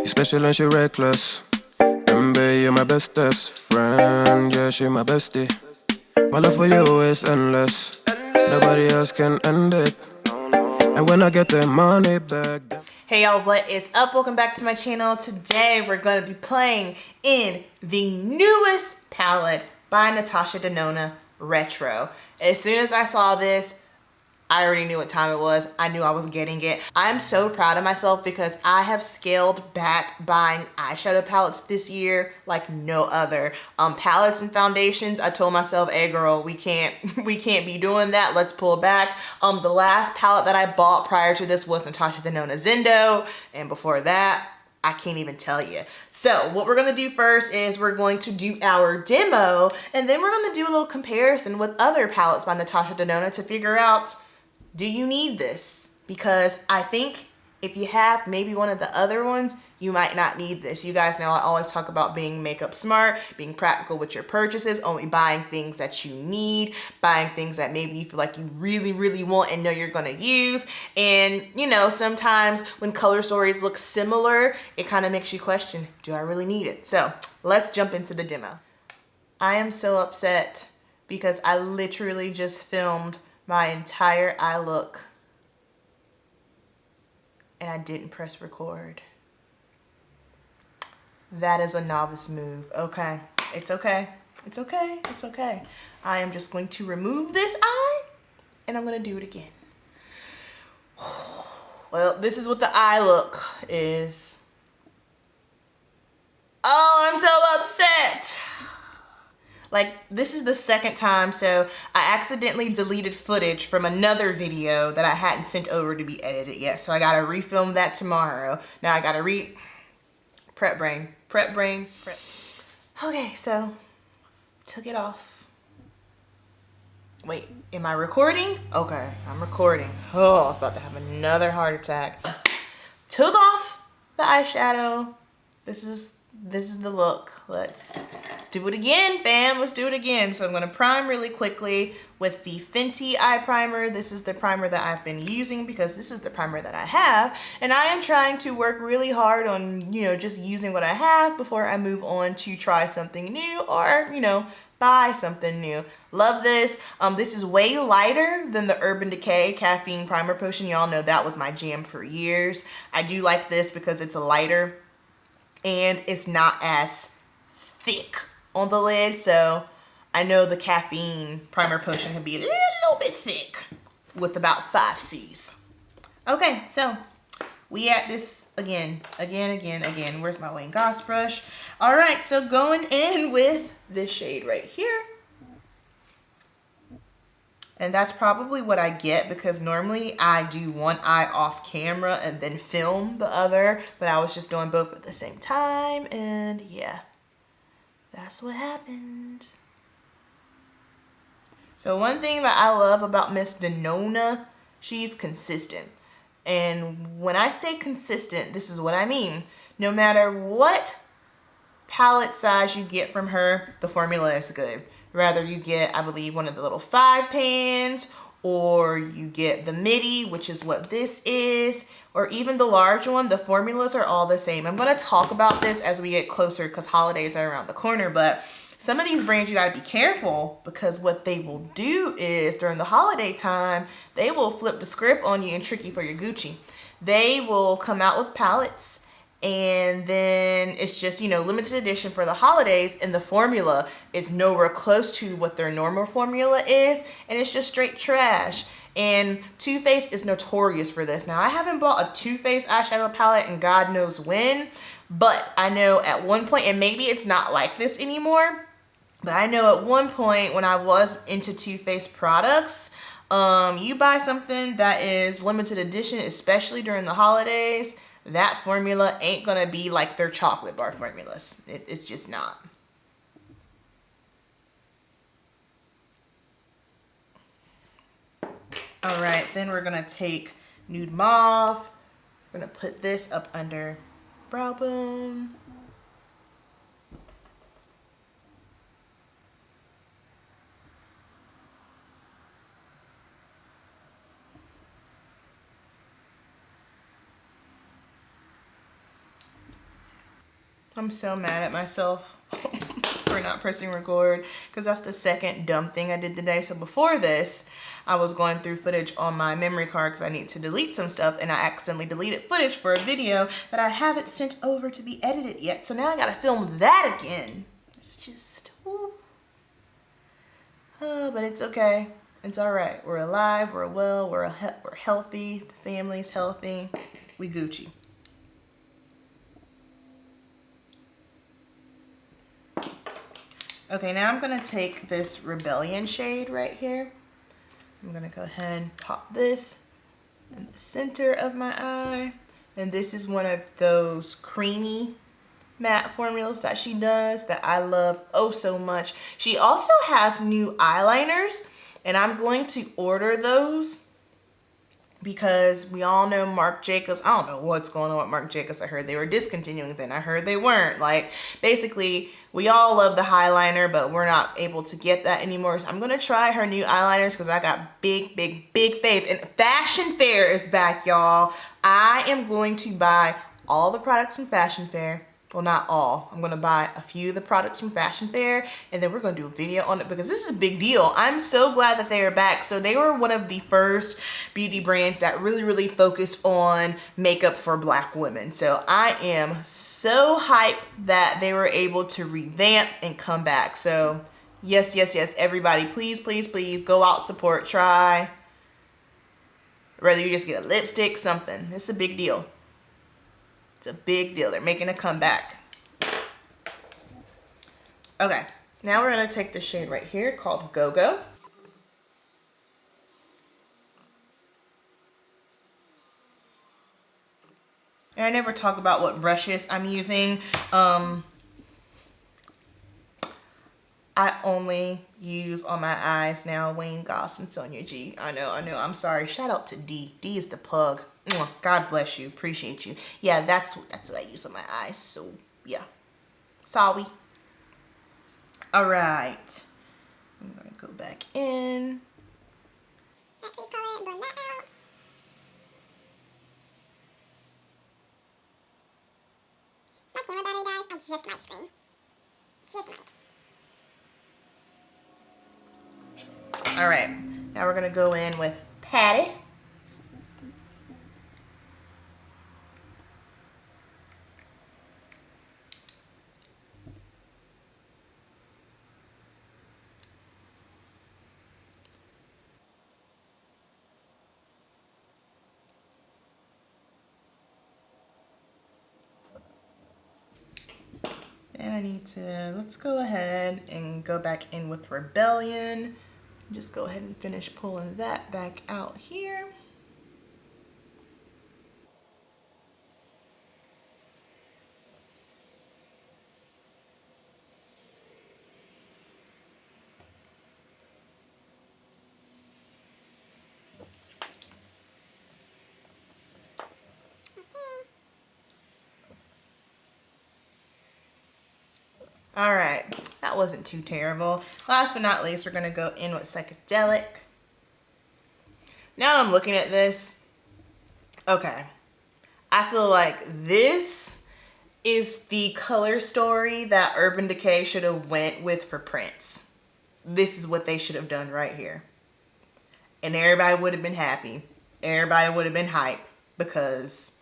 You special and she reckless. Remember, you're my bestest friend. Yeah, she my bestie. My love for you is endless. Nobody else can end it. And when I get the money back. Hey y'all, what is up? Welcome back to my channel. Today we're going to be playing in the newest palette by Natasha Denona, Retro. As soon as I saw this, I already knew what time it was. I knew I was getting it. I'm so proud of myself because I have scaled back buying eyeshadow palettes this year like no other. Palettes and foundations, I told myself, hey girl, we can't be doing that. Let's pull back. The last palette that I bought prior to this was Natasha Denona Zendo, and before that, I can't even tell you. So what we're gonna do first is we're going to do our demo, and then we're gonna do a little comparison with other palettes by Natasha Denona to figure out, do you need this? Because I think if you have maybe one of the other ones, you might not need this. You guys know I always talk about being makeup smart, being practical with your purchases, only buying things that you need, buying things that maybe you feel like you really, really want and know you're gonna use. And you know, sometimes when color stories look similar, it kind of makes you question, do I really need it? So let's jump into the demo. I am so upset because I literally just filmed my entire eye look and I didn't press record. That is a novice move. Okay, it's okay. It's okay. It's okay. I am just going to remove this eye and I'm going to do it again. Well, this is what the eye look is. Oh, I'm so upset. Like, this is the second time, so I accidentally deleted footage from another video that I hadn't sent over to be edited yet. So I gotta refilm that tomorrow. Now I gotta prep brain. Okay, so took it off. Wait, am I recording? Okay, I'm recording. Oh, I was about to have another heart attack. Took off the eyeshadow. This is the look. Let's do it again, fam. Let's do it again. So I'm going to prime really quickly with the Fenty Eye Primer. This is the primer that I've been using because this is the primer that I have. And I am trying to work really hard on, you know, just using what I have before I move on to try something new or, you know, buy something new. Love this. This is way lighter than the Urban Decay Caffeine Primer Potion. Y'all know that was my jam for years. I do like this because it's lighter and it's not as thick on the lid. So I know the Caffeine Primer Potion can be a little bit thick with about 5 C's. Okay, so we at this again. Where's my Wayne Goss brush? All right, so going in with this shade right here. And that's probably what I get because normally I do one eye off camera and then film the other, but I was just doing both at the same time, and yeah, that's what happened. So one thing that I love about Miss Denona, she's consistent. And when I say consistent, this is what I mean. No matter what palette size you get from her, the formula is good. Rather you get, I believe, one of the little 5 pans, or you get the midi, which is what this is, or even the large one, the formulas are all the same. I'm gonna talk about this as we get closer because holidays are around the corner, but some of these brands you gotta be careful because what they will do is during the holiday time, they will flip the script on you and trick you for your Gucci. They will come out with palettes and then it's just, you know, limited edition for the holidays, and the formula is nowhere close to what their normal formula is, and it's just straight trash. And Too Faced is notorious for this. Now, I haven't bought a Too Faced eyeshadow palette in God knows when, but I know at one point, and maybe it's not like this anymore, but I know at one point when I was into Too Faced products, you buy something that is limited edition, especially during the holidays, that formula ain't gonna be like their chocolate bar formulas. It's just not. All right, then we're gonna take Nude Mauve. We're gonna put this up under brow bone. I'm so mad at myself for not pressing record, because that's the second dumb thing I did today. So before this, I was going through footage on my memory card because I need to delete some stuff, and I accidentally deleted footage for a video that I haven't sent over to be edited yet. So now I gotta film that again. It's just, ooh. Oh, but it's okay. It's all right. We're alive, we're well, we're healthy, the family's healthy, we Gucci. Okay, now I'm gonna take this Rebellion shade right here. I'm gonna go ahead and pop this in the center of my eye. And this is one of those creamy matte formulas that she does that I love oh so much. She also has new eyeliners, and I'm going to order those because we all know Marc Jacobs. I don't know what's going on with Marc Jacobs. I heard they were discontinuing, then I heard they weren't. Like, basically, we all love the highliner, but we're not able to get that anymore. So I'm gonna try her new eyeliners because I got big, big, big faith. And Fashion Fair is back, y'all. I am going to buy all the products from Fashion Fair. Well, not all. I'm gonna buy a few of the products from Fashion Fair, and then we're gonna do a video on it because this is a big deal. I'm so glad that they are back. So they were one of the first beauty brands that really focused on makeup for Black women. So I am so hyped that they were able to revamp and come back. So yes, everybody, please go out, support, try. Whether you just get a lipstick, something. It's a big deal. It's a big deal. They're making a comeback. Okay, now we're gonna take the shade right here called Gogo. And I never talk about what brushes I'm using. I only use on my eyes now Wayne Goss and Sonia G. I know, I'm sorry. Shout out to D. D is the plug. God bless you, appreciate you. Yeah, that's what I use on my eyes, so yeah. Sorry. All right, I'm gonna go back in. Please color and blend that out. My camera battery dies, I just might scream. Just might. All right, now we're gonna go in with Patty. And I need to, let's go ahead and go back in with Rebellion. Just go ahead and finish pulling that back out here. All right, that wasn't too terrible. Last but not least, we're gonna go in with Psychedelic. Now I'm looking at this, okay, I feel like this is the color story that Urban Decay should have went with for Prince. This is what they should have done right here. And everybody would have been happy. Everybody would have been hyped because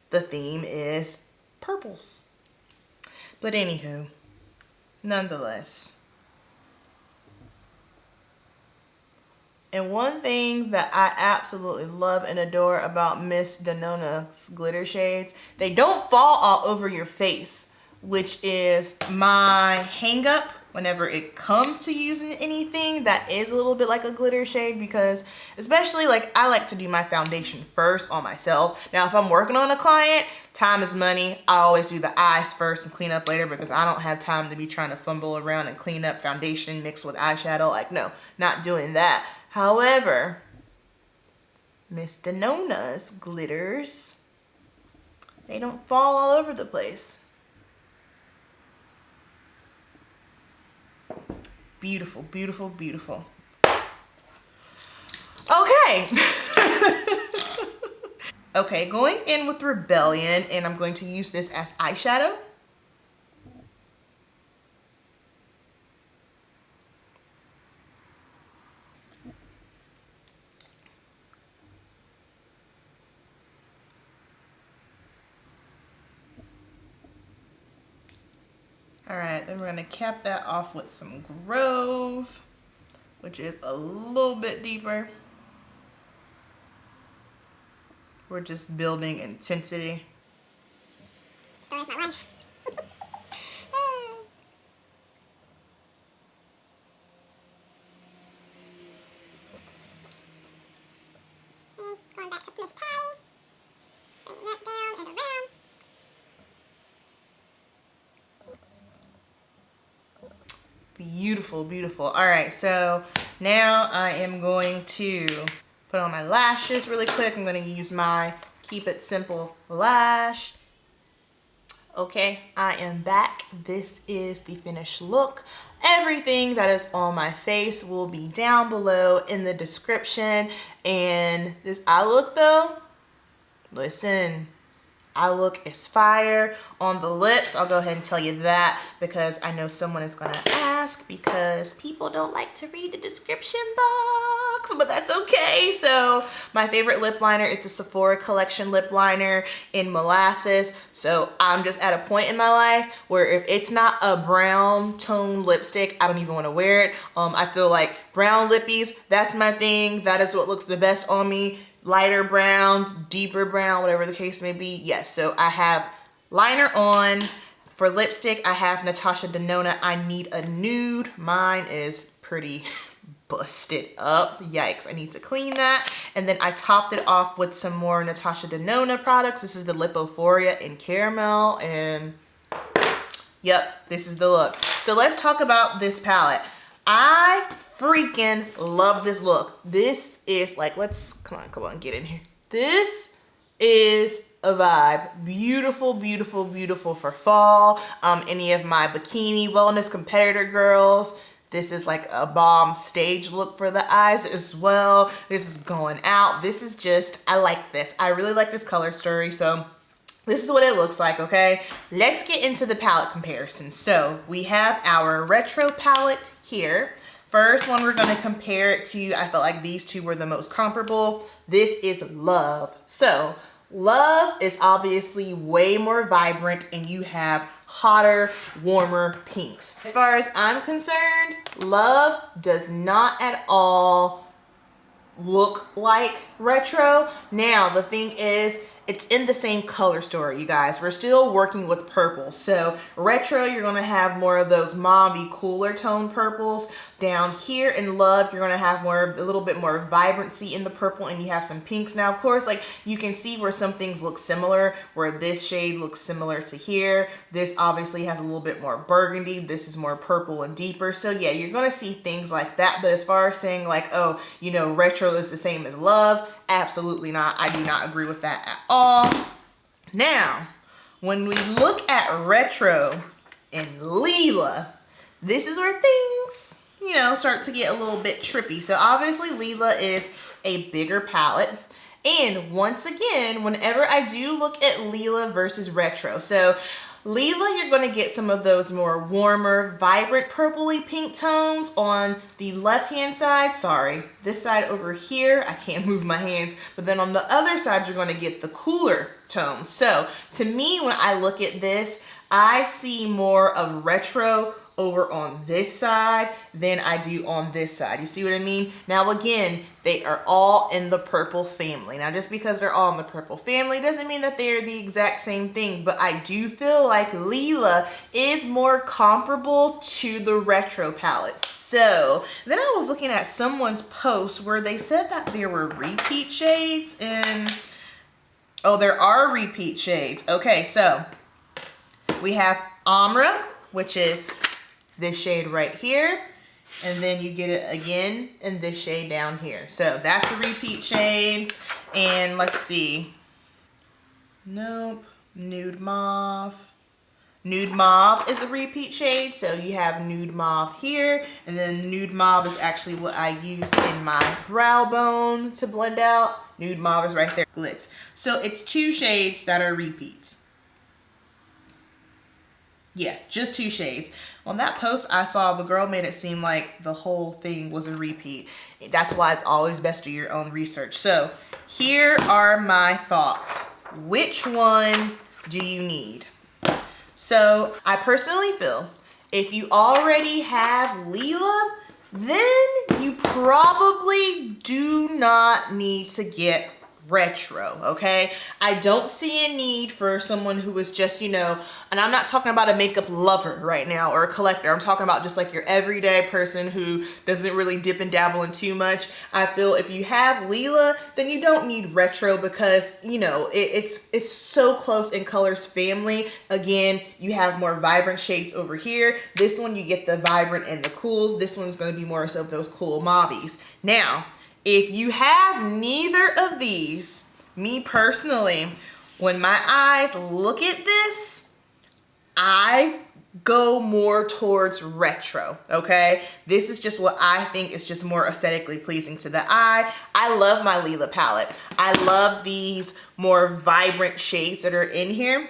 the theme is purples. But anywho, nonetheless. And one thing that I absolutely love and adore about Miss Denona's glitter shades, they don't fall all over your face, which is my hang up whenever it comes to using anything that is a little bit like a glitter shade, because especially like I like to do my foundation first on myself. Now, if I'm working on a client, time is money. I always do the eyes first and clean up later because I don't have time to be trying to fumble around and clean up foundation mixed with eyeshadow. Like, no, not doing that. However, Miss Denona's glitters, they don't fall all over the place. Beautiful, beautiful, beautiful. Okay. Okay, going in with Rebellion, and I'm going to use this as eyeshadow. All right, then we're gonna cap that off with some Grove, which is a little bit deeper. We're just building intensity. Story of my life. Going back to Miss Patty. Bringing that down and around. Beautiful, beautiful. All right, so now I am going to put on my lashes really quick. I'm going to use my Keep It Simple lash. Okay, I am back. This is the finished look. Everything that is on my face will be down below in the description. And this eye look though, listen, eye look is fire. On the lips, I'll go ahead and tell you that because I know someone is gonna ask because people don't like to read the description box, but that's okay. So my favorite lip liner is the Sephora Collection lip liner in Molasses. So I'm just at a point in my life where if it's not a brown tone lipstick, I don't even wanna wear it. I feel like brown lippies, that's my thing. That is what looks the best on me. Lighter browns, deeper brown, whatever the case may be. Yes, so I have liner on. For lipstick, I have Natasha Denona. I Need a Nude. Mine is pretty busted up. Yikes, I need to clean that. And then I topped it off with some more Natasha Denona products. This is the Lipophoria in Caramel. And yep, this is the look. So let's talk about this palette. I freaking love this look. This is like, come on, get in here. This is a vibe. Beautiful, beautiful, beautiful for fall. Any of my bikini wellness competitor girls, this is like a bomb stage look for the eyes as well. This is going out. This is just, I like this. I really like this color story. So this is what it looks like, okay? Let's get into the palette comparison. So we have our retro palette here. First one we're gonna compare it to, I felt like these two were the most comparable. This is Love. So Love is obviously way more vibrant and you have hotter, warmer pinks. As far as I'm concerned, Love does not at all look like retro. Now, the thing is, it's in the same color story, you guys. We're still working with purples. So retro, you're gonna have more of those mauve-y, cooler tone purples. Down here in Love, you're gonna have a little bit more vibrancy in the purple and you have some pinks. Now, of course, like you can see where some things look similar, where this shade looks similar to here. This obviously has a little bit more burgundy. This is more purple and deeper. So yeah, you're gonna see things like that. But as far as saying like, oh, you know, retro is the same as Love, absolutely not. I do not agree with that at all. Now, when we look at retro and Leela, this is where things, you know, start to get a little bit trippy. So obviously Leela is a bigger palette. And once again, whenever I do look at Leela versus retro, so Leela, you're going to get some of those more warmer, vibrant purpley pink tones on the left-hand side. Sorry, this side over here, I can't move my hands. But then on the other side, you're going to get the cooler tones. So to me, when I look at this, I see more of retro over on this side than I do on this side. You see what I mean? Now again, they are all in the purple family. Now just because they're all in the purple family doesn't mean that they're the exact same thing, but I do feel like Leela is more comparable to the retro palette. So then I was looking at someone's post where they said that there were repeat shades and, oh, there are repeat shades. Okay, so we have Amra, which is this shade right here, and then you get it again in this shade down here. So that's a repeat shade. And let's see, nope, Nude Mauve. Nude Mauve is a repeat shade, so you have Nude Mauve here, and then Nude Mauve is actually what I used in my brow bone to blend out. Nude Mauve is right there, Glitz. So it's two shades that are repeats. Yeah, just two shades. On that post I saw, the girl made it seem like the whole thing was a repeat. That's why it's always best to do your own research. So here are my thoughts. Which one do you need? So I personally feel if you already have Leela, then you probably do not need to get retro, okay? I don't see a need for someone who is just, you know, and I'm not talking about a makeup lover right now or a collector. I'm talking about just like your everyday person who doesn't really dip and dabble in too much. I feel if you have Leela, then you don't need retro because, you know, it's so close in colors family. Again, you have more vibrant shades over here. This one, you get the vibrant and the cools. This one's going to be more so of those cool mauvies. Now, if you have neither of these, me personally, when my eyes look at this, I go more towards retro, okay? This is just what I think is just more aesthetically pleasing to the eye. I love my Leela palette. I love these more vibrant shades that are in here.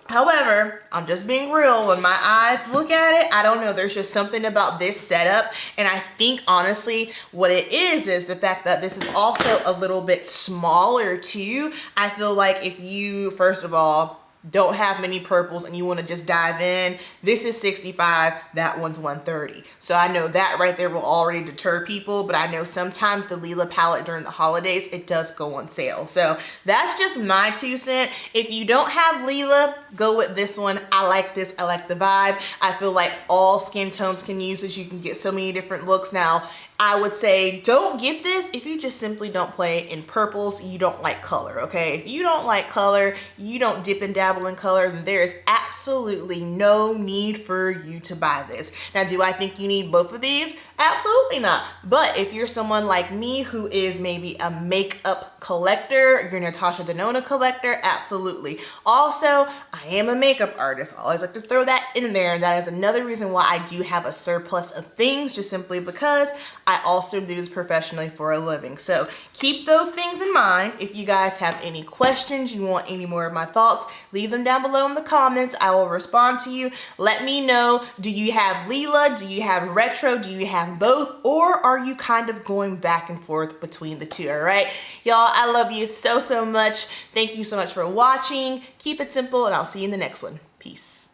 However, I'm just being real, when my eyes look at it, I don't know, there's just something about this setup, and I think honestly what it is the fact that this is also a little bit smaller too. I feel like if you, first of all, don't have many purples and you want to just dive in, this is 65, that one's 130. So I know that right there will already deter people, but I know sometimes the Leela palette during the holidays, it does go on sale. So that's just my 2 cents. If you don't have Leela, go with this one. I like this, I like the vibe. I feel like all skin tones can use this. You can get so many different looks now. I would say don't get this if you just simply don't play in purples, you don't like color, okay? If you don't like color, you don't dip and dabble in color, then there is absolutely no need for you to buy this. Now, do I think you need both of these? Absolutely not. But if you're someone like me who is maybe a makeup collector, you're a Natasha Denona collector, absolutely. Also, I am a makeup artist. I always like to throw that in there. And that is another reason why I do have a surplus of things, just simply because I also do this professionally for a living. So keep those things in mind. If you guys have any questions, you want any more of my thoughts, leave them down below in the comments. I will respond to you. Let me know, do you have Leela? Do you have retro? Do you have both? Or are you kind of going back and forth between the two, all right? Y'all, I love you so, so much. Thank you so much for watching. Keep it simple, and I'll see you in the next one. Peace.